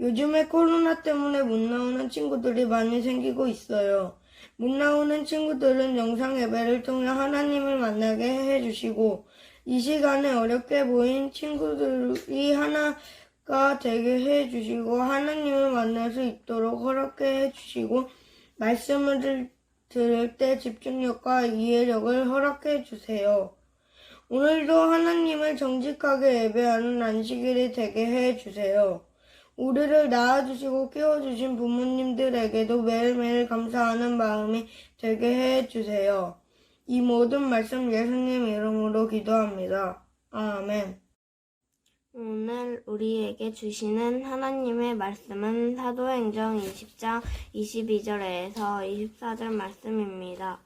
요즘에 코로나 때문에 못 나오는 친구들이 많이 생기고 있어요. 못 나오는 친구들은 영상 예배를 통해 하나님을 만나게 해주시고, 이 시간에 어렵게 보인 친구들이 하나가 되게 해주시고, 하나님을 만날 수 있도록 허락해 해주시고, 말씀을 들을 때 집중력과 이해력을 허락해 주세요. 오늘도 하나님을 정직하게 예배하는 안식일이 되게 해주세요. 우리를 낳아주시고 키워주신 부모님들에게도 매일매일 감사하는 마음이 되게 해주세요. 이 모든 말씀 예수님 이름으로 기도합니다. 아멘. 오늘 우리에게 주시는 하나님의 말씀은 사도행전 20장 22절에서 24절 말씀입니다.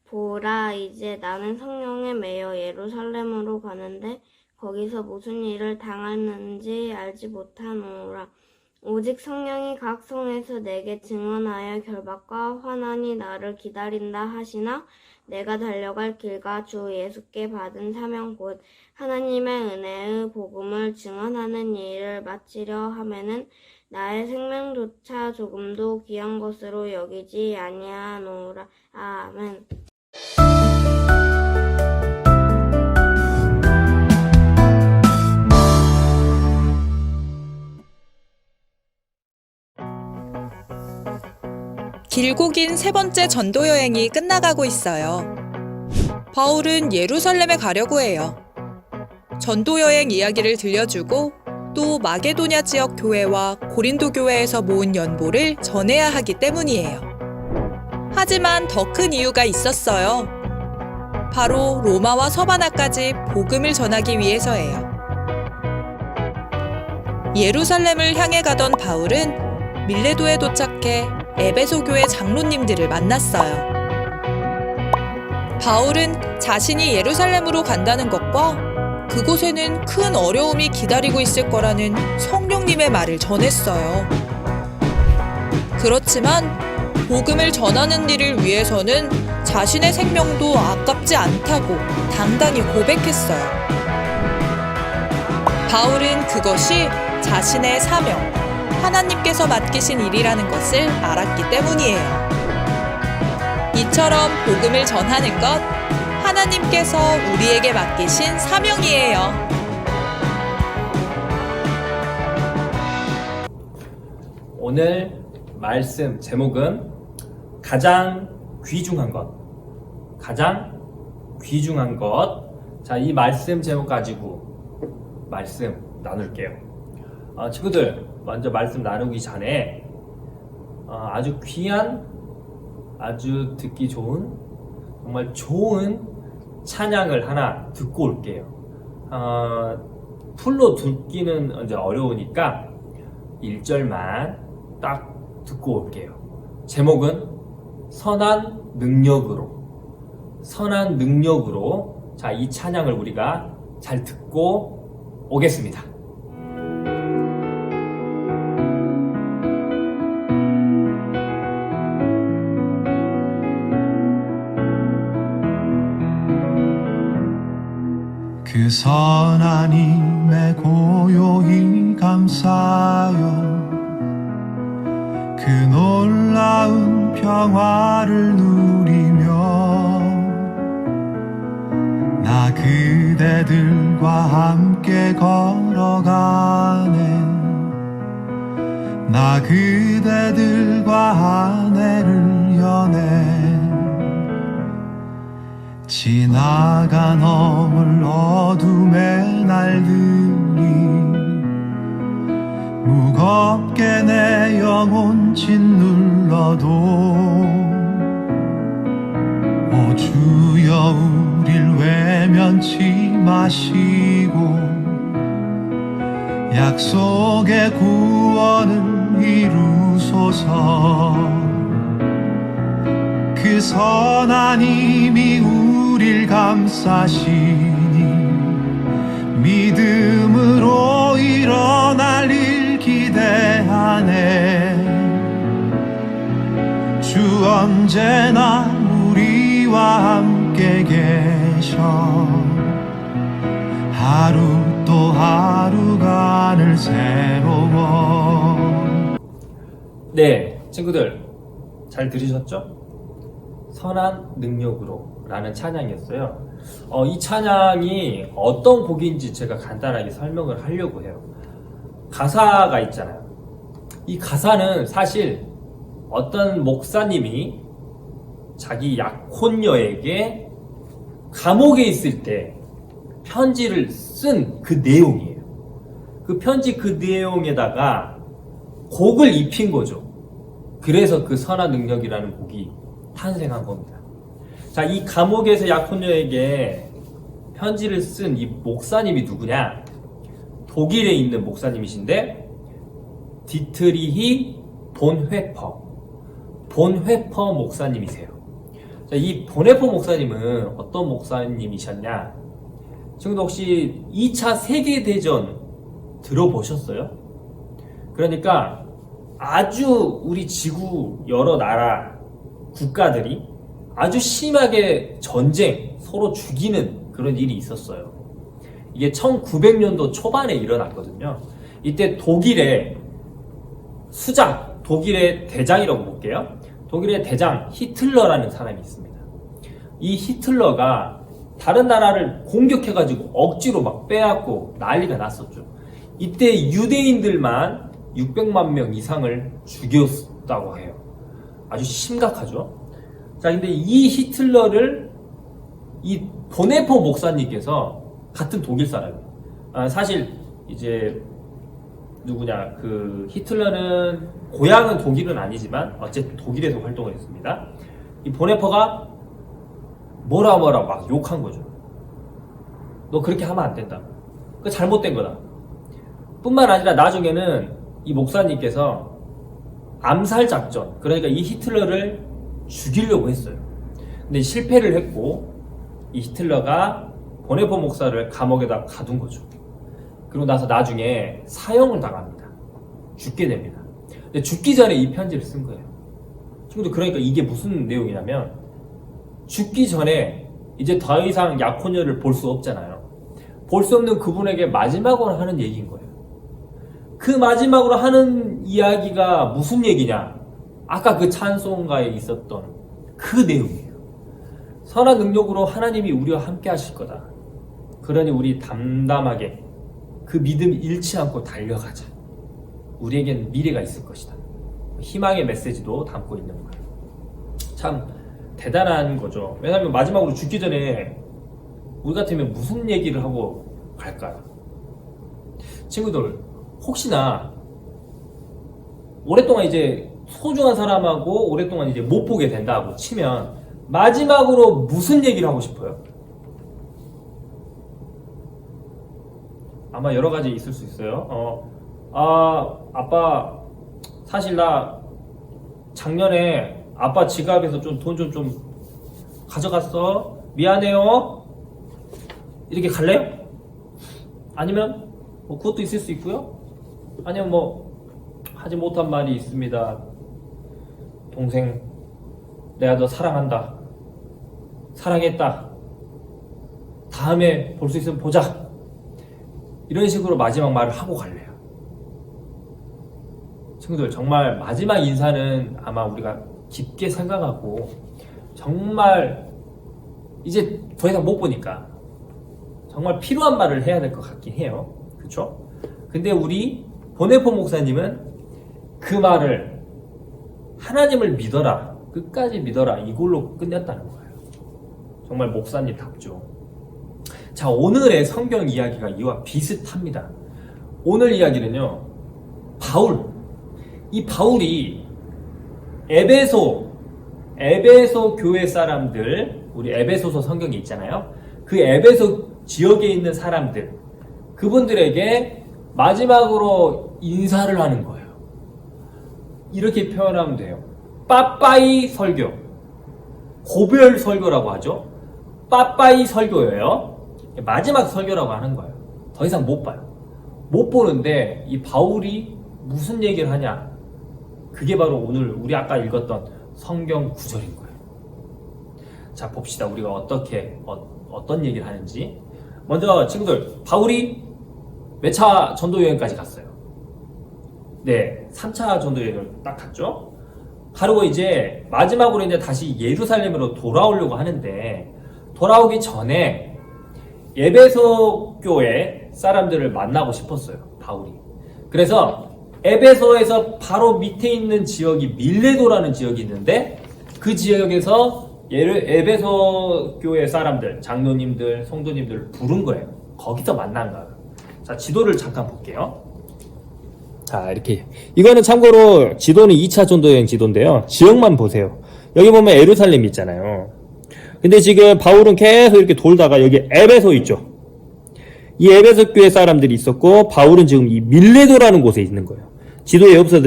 보라, 이제 나는 성령에 매여 예루살렘으로 가는데 거기서 무슨 일을 당하는지 알지 못하노라. 오직 성령이 각 성에서 내게 증언하여 결박과 환난이 나를 기다린다 하시나 내가 달려갈 길과 주 예수께 받은 사명 곧 하나님의 은혜의 복음을 증언하는 일을 마치려 하면은 나의 생명조차 조금도 귀한 것으로 여기지 아니하노라. 아멘. 길고 긴 세 번째 전도 여행이 끝나가고 있어요. 바울은 예루살렘에 가려고 해요. 전도 여행 이야기를 들려주고 또 마게도냐 지역 교회와 고린도 교회에서 모은 연보를 전해야 하기 때문이에요. 하지만 더 큰 이유가 있었어요. 바로 로마와 서바나까지 복음을 전하기 위해서예요. 예루살렘을 향해 가던 바울은 밀레도에 도착해 에베소 교회 장로님들을 만났어요. 바울은 자신이 예루살렘으로 간다는 것과 그곳에는 큰 어려움이 기다리고 있을 거라는 성령님의 말을 전했어요. 그렇지만 복음을 전하는 일을 위해서는 자신의 생명도 아깝지 않다고 당당히 고백했어요. 바울은 그것이 자신의 사명, 하나님께서 맡기신 일이라는 것을 알았기 때문이에요. 이처럼 복음을 전하는 것, 하나님께서 우리에게 맡기신 사명이에요. 오늘 말씀 제목은 가장 귀중한 것. 가장 귀중한 것. 자, 이 말씀 제목 가지고 말씀 나눌게요. 친구들, 먼저 말씀 나누기 전에 아주 귀한, 아주 듣기 좋은, 정말 좋은 찬양을 하나 듣고 올게요. 풀로 듣기는 이제 어려우니까 1절만 딱 듣고 올게요. 제목은 선한 능력으로. 선한 능력으로. 자, 이 찬양을 우리가 잘 듣고 오겠습니다. 그 선한 힘에 고요히 감사하여 그 놀라운 평화를 누리며 나 그대들과 함께 걸어가네. 나 그대들과 한 해를 여네. 지나가 넘을 어둠의 날들이 무겁게 내 영혼 짓눌러도 오 주여 우릴 외면치 마시고 약속의 구원을 이루소서. 그 선한 힘이 우릴 감싸시니 믿음으로 일어날 일 기대하네. 주 언제나 우리와 함께 계셔. 하루 또 하루가 늘 새로워. 네, 친구들 잘 들으셨죠? 선한 능력으로 라는 찬양이었어요. 이 찬양이 어떤 곡인지 제가 간단하게 설명을 하려고 해요. 가사가 있잖아요. 이 가사는 사실 어떤 목사님이 자기 약혼녀에게 감옥에 있을 때 편지를 쓴 그 내용이에요. 그 편지 그 내용에다가 곡을 입힌 거죠. 그래서 그 선한 능력이라는 곡이 탄생한 겁니다. 자, 이 감옥에서 약혼녀에게 편지를 쓴 이 목사님이 누구냐? 독일에 있는 목사님이신데 디트리히 본회퍼 목사님이세요. 자, 이 본회퍼 목사님은 어떤 목사님이셨냐? 지금도 혹시 2차 세계대전 들어보셨어요? 그러니까 아주 우리 지구 여러 나라 국가들이 아주 심하게 전쟁, 서로 죽이는 그런 일이 있었어요. 이게 1900년도 초반에 일어났거든요. 이때 독일의 수장, 독일의 대장이라고 볼게요. 독일의 대장 히틀러라는 사람이 있습니다. 이 히틀러가 다른 나라를 공격해가지고 억지로 막 빼앗고 난리가 났었죠. 이때 유대인들만 600만 명 이상을 죽였다고 해요. 아주 심각하죠. 자, 근데 이 히틀러를 이 보네퍼 목사님께서 같은 독일 사람이에요. 사실 이제 누구냐, 그 히틀러는 고향은 독일은 아니지만 어쨌든 독일에서 활동을 했습니다. 이 보네퍼가 뭐라 막 욕한 거죠. 너 그렇게 하면 안 된다. 그거 잘못된 거다. 뿐만 아니라 나중에는 이 목사님께서 암살 작전, 그러니까 이 히틀러를 죽이려고 했어요. 근데 실패를 했고 이 히틀러가 보네퍼 목사를 감옥에다 가둔 거죠. 그리고 나서 나중에 사형을 당합니다. 죽게 됩니다. 근데 죽기 전에 이 편지를 쓴 거예요. 친구들, 그러니까 이게 무슨 내용이냐면 죽기 전에 이제 더 이상 약혼녀를 볼 수 없잖아요. 볼 수 없는 그분에게 마지막으로 하는 얘기인 거예요. 그 마지막으로 하는 이야기가 무슨 얘기냐? 아까 그 찬송가에 있었던 그 내용이에요. 선한 능력으로 하나님이 우리와 함께 하실 거다. 그러니 우리 담담하게 그 믿음 잃지 않고 달려가자. 우리에겐 미래가 있을 것이다. 희망의 메시지도 담고 있는 거예요. 참 대단한 거죠. 왜냐하면 마지막으로 죽기 전에 우리 같으면 무슨 얘기를 하고 갈까요? 친구들, 혹시나 오랫동안 이제 소중한 사람하고 오랫동안 이제 못 보게 된다고 치면 마지막으로 무슨 얘기를 하고 싶어요? 아마 여러 가지 있을 수 있어요. 아빠, 사실 나 작년에 아빠 지갑에서 좀 돈 좀 가져갔어. 미안해요. 이렇게 갈래요? 아니면 뭐 그것도 있을 수 있고요. 아니면 뭐 하지 못한 말이 있습니다. 동생, 내가 너 사랑한다. 사랑했다. 다음에 볼 수 있으면 보자. 이런 식으로 마지막 말을 하고 갈래요. 친구들, 정말 마지막 인사는 아마 우리가 깊게 생각하고 정말 이제 더 이상 못 보니까 정말 필요한 말을 해야 될 것 같긴 해요. 그쵸? 근데 우리 보네퍼 목사님은 그 말을 하나님을 믿어라, 끝까지 믿어라, 이걸로 끝냈다는 거예요. 정말 목사님답죠. 자, 오늘의 성경 이야기가 이와 비슷합니다. 오늘 이야기는요, 이 바울이 에베소 교회 사람들, 우리 에베소서 성경이 있잖아요. 그 에베소 지역에 있는 사람들, 그분들에게 마지막으로 인사를 하는 거예요. 이렇게 표현하면 돼요. 빠빠이 설교, 고별 설교라고 하죠. 빠빠이 설교예요. 마지막 설교라고 하는 거예요. 더 이상 못 봐요. 못 보는데 이 바울이 무슨 얘기를 하냐? 그게 바로 오늘 우리 아까 읽었던 성경 구절인 거예요. 자, 봅시다. 우리가 어떤 얘기를 하는지. 먼저 친구들, 바울이 몇 차 전도 여행까지 갔어요? 네, 3차 전도 여행을 딱 갔죠. 그리고 이제 마지막으로 이제 다시 예루살렘으로 돌아오려고 하는데, 돌아오기 전에 에베소 교회 사람들을 만나고 싶었어요, 바울이. 그래서 에베소에서 바로 밑에 있는 지역이 밀레도라는 지역이 있는데, 그 지역에서 에베소 교회 사람들, 장로님들, 성도님들을 부른 거예요. 거기서 만난 거예요. 자, 지도를 잠깐 볼게요. 자, 이렇게. 이거는 참고로 지도는 2차 전도여행 지도인데요. 지역만 보세요. 여기 보면 예루살렘 있잖아요. 근데 지금 바울은 계속 이렇게 돌다가 여기 에베소 있죠. 이 에베소 교회 사람들이 있었고, 바울은 지금 이 밀레도라는 곳에 있는 거예요. 지도에 옆에서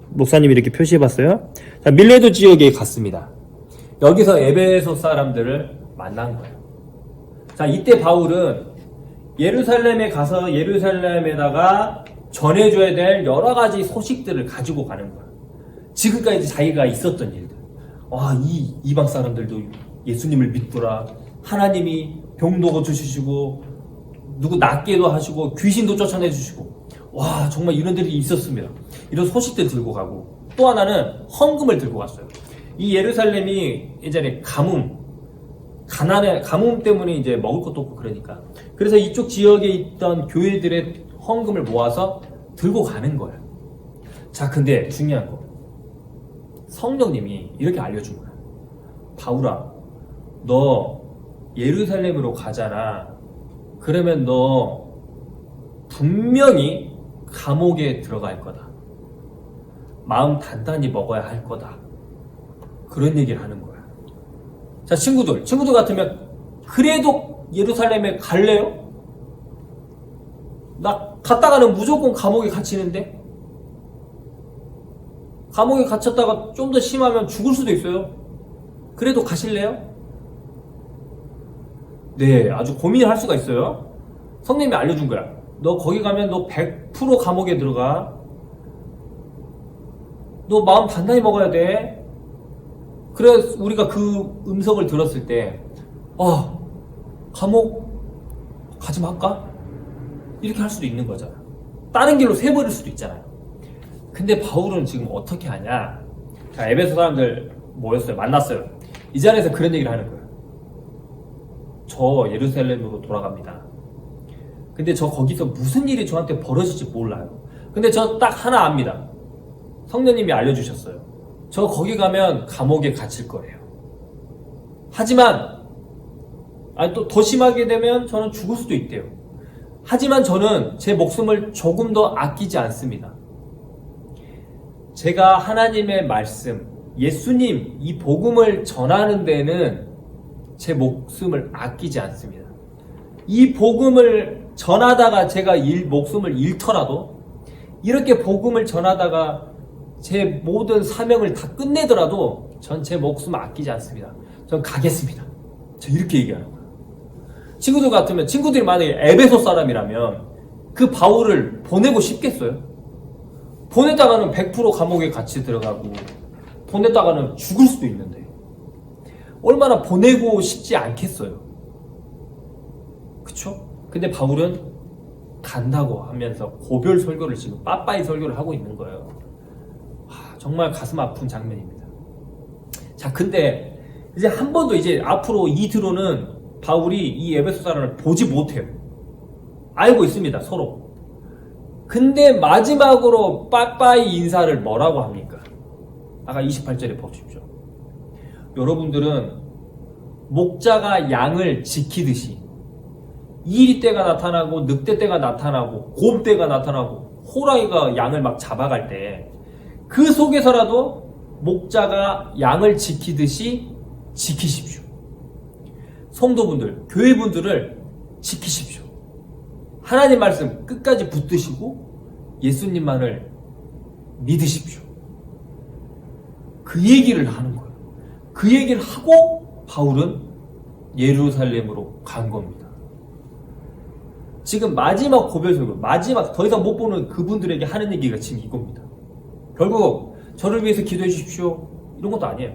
목사님이 이렇게 표시해봤어요. 자, 밀레도 지역에 갔습니다. 여기서 에베소 사람들을 만난 거예요. 자, 이때 바울은 예루살렘에 가서 예루살렘에다가 전해줘야 될 여러 가지 소식들을 가지고 가는 거야. 지금까지 자기가 있었던 일들. 이 이방 사람들도 예수님을 믿더라. 하나님이 병도 고쳐주시고, 누구 낫게도 하시고, 귀신도 쫓아내주시고. 와, 정말 이런 일이 있었습니다. 이런 소식들 들고 가고. 또 하나는 헌금을 들고 갔어요. 이 예루살렘이 예전에 가뭄 때문에 이제 먹을 것도 없고 그러니까. 그래서 이쪽 지역에 있던 교회들의 헌금을 모아서 들고 가는 거예요. 자, 근데 중요한 거. 성령님이 이렇게 알려준 거야. 바울아, 너 예루살렘으로 가잖아. 그러면 너 분명히 감옥에 들어갈 거다. 마음 단단히 먹어야 할 거다. 그런 얘기를 하는 거야. 자, 친구들 같으면 그래도 예루살렘에 갈래요? 나 갔다가는 무조건 감옥에 갇히는데? 감옥에 갇혔다가 좀 더 심하면 죽을 수도 있어요. 그래도 가실래요? 네, 아주 고민을 할 수가 있어요. 성령님이 알려준 거야. 너 거기 가면 너 100% 감옥에 들어가. 너 마음 단단히 먹어야 돼. 그래, 우리가 그 음성을 들었을 때, 감옥 가지 말까? 이렇게 할 수도 있는 거잖아. 다른 길로 새버릴 수도 있잖아요. 근데 바울은 지금 어떻게 하냐? 자, 에베소 사람들 모였어요. 만났어요. 이 자리에서 그런 얘기를 하는 거예요. 저 예루살렘으로 돌아갑니다. 근데 저 거기서 무슨 일이 저한테 벌어질지 몰라요. 근데 저 딱 하나 압니다. 성령님이 알려주셨어요. 저 거기 가면 감옥에 갇힐 거예요. 하지만 또 더 심하게 되면 저는 죽을 수도 있대요. 하지만 저는 제 목숨을 조금 더 아끼지 않습니다. 제가 하나님의 말씀, 예수님 이 복음을 전하는 데는 제 목숨을 아끼지 않습니다. 이 복음을 전하다가 제가 목숨을 잃더라도, 이렇게 복음을 전하다가 제 모든 사명을 다 끝내더라도 전 제 목숨을 아끼지 않습니다. 전 가겠습니다. 저 이렇게 얘기하는 거예요. 친구들 같으면, 친구들이 만약에 에베소 사람이라면 그 바울을 보내고 싶겠어요? 보냈다가는 100% 감옥에 같이 들어가고, 보냈다가는 죽을 수도 있는데 얼마나 보내고 싶지 않겠어요. 그쵸? 근데 바울은 간다고 하면서 고별 설교를 지금 빠빠이 설교를 하고 있는 거예요. 정말 가슴 아픈 장면입니다. 자, 근데 이제 한 번도 이제 앞으로 이 뒤로는 바울이 이 에베소 사람을 보지 못해요. 알고 있습니다, 서로. 근데 마지막으로 빠빠이 인사를 뭐라고 합니까? 아까 28절에 보십시오. 여러분들은 목자가 양을 지키듯이 이리 때가 나타나고 늑대 때가 나타나고 곰 때가 나타나고 호랑이가 양을 막 잡아갈 때 그 속에서라도 목자가 양을 지키듯이 지키십시오. 성도분들, 교회분들을 지키십시오. 하나님 말씀 끝까지 붙드시고 예수님만을 믿으십시오. 그 얘기를 하는 거예요. 그 얘기를 하고 바울은 예루살렘으로 간 겁니다. 지금 마지막 고별설교, 마지막 더 이상 못 보는 그분들에게 하는 얘기가 지금 이겁니다. 결국 저를 위해서 기도해 주십시오, 이런 것도 아니에요.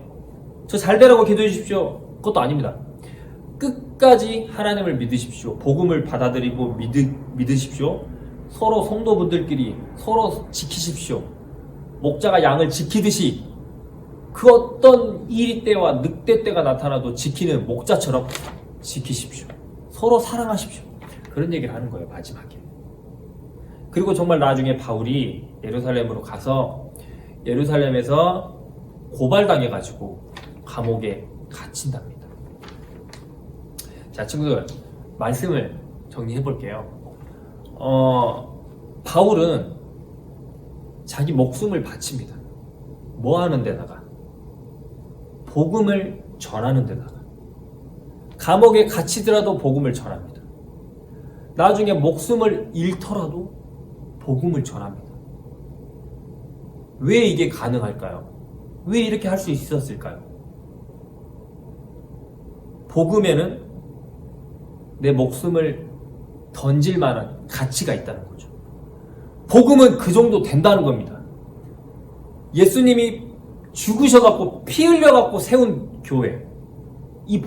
저 잘 되라고 기도해 주십시오, 그것도 아닙니다. 끝까지 하나님을 믿으십시오. 복음을 받아들이고 믿으십시오. 서로 성도분들끼리 서로 지키십시오. 목자가 양을 지키듯이 그 어떤 이리 때와 늑대 때가 나타나도 지키는 목자처럼 지키십시오. 서로 사랑하십시오. 그런 얘기를 하는 거예요, 마지막에. 그리고 정말 나중에 바울이 예루살렘으로 가서 예루살렘에서 고발당해가지고 감옥에 갇힌답니다. 자, 친구들, 말씀을 정리해 볼게요. 바울은 자기 목숨을 바칩니다. 뭐 하는 데다가? 복음을 전하는 데다가. 감옥에 갇히더라도 복음을 전합니다. 나중에 목숨을 잃더라도 복음을 전합니다. 왜 이게 가능할까요? 왜 이렇게 할 수 있었을까요? 복음에는 내 목숨을 던질 만한 가치가 있다는 거죠. 복음은 그 정도 된다는 겁니다. 예수님이 죽으셔갖고 피 흘려갖고 세운 교회, 이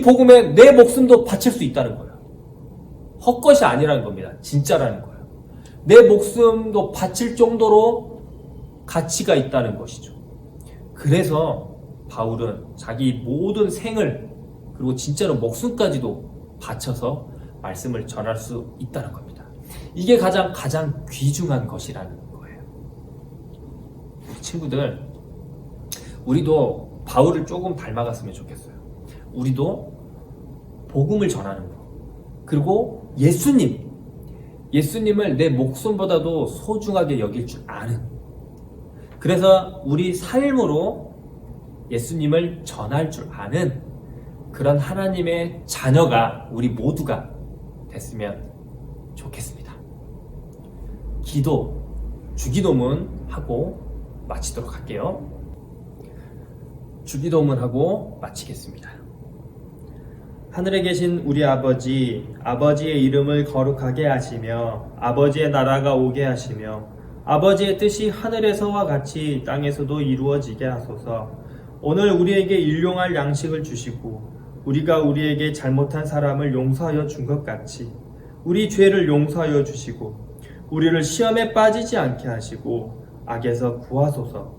복음에 내 목숨도 바칠 수 있다는 거예요. 헛것이 아니라는 겁니다. 진짜라는 거예요. 내 목숨도 바칠 정도로 가치가 있다는 것이죠. 그래서 바울은 자기 모든 생을 그리고 진짜로 목숨까지도 바쳐서 말씀을 전할 수 있다는 겁니다. 이게 가장 귀중한 것이라는 거예요. 친구들, 우리도 바울을 조금 닮아갔으면 좋겠어요. 우리도 복음을 전하는 거, 그리고 예수님을 내 목숨보다도 소중하게 여길 줄 아는, 그래서 우리 삶으로 예수님을 전할 줄 아는 그런 하나님의 자녀가 우리 모두가 됐으면 좋겠습니다. 주기도문 하고 마치도록 할게요. 주기도문 하고 마치겠습니다. 하늘에 계신 우리 아버지, 아버지의 이름을 거룩하게 하시며 아버지의 나라가 오게 하시며 아버지의 뜻이 하늘에서와 같이 땅에서도 이루어지게 하소서. 오늘 우리에게 일용할 양식을 주시고 우리가 우리에게 잘못한 사람을 용서하여 준 것 같이 우리 죄를 용서하여 주시고 우리를 시험에 빠지지 않게 하시고 악에서 구하소서.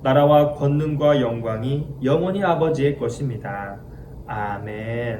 나라와 권능과 영광이 영원히 아버지의 것입니다. 아멘.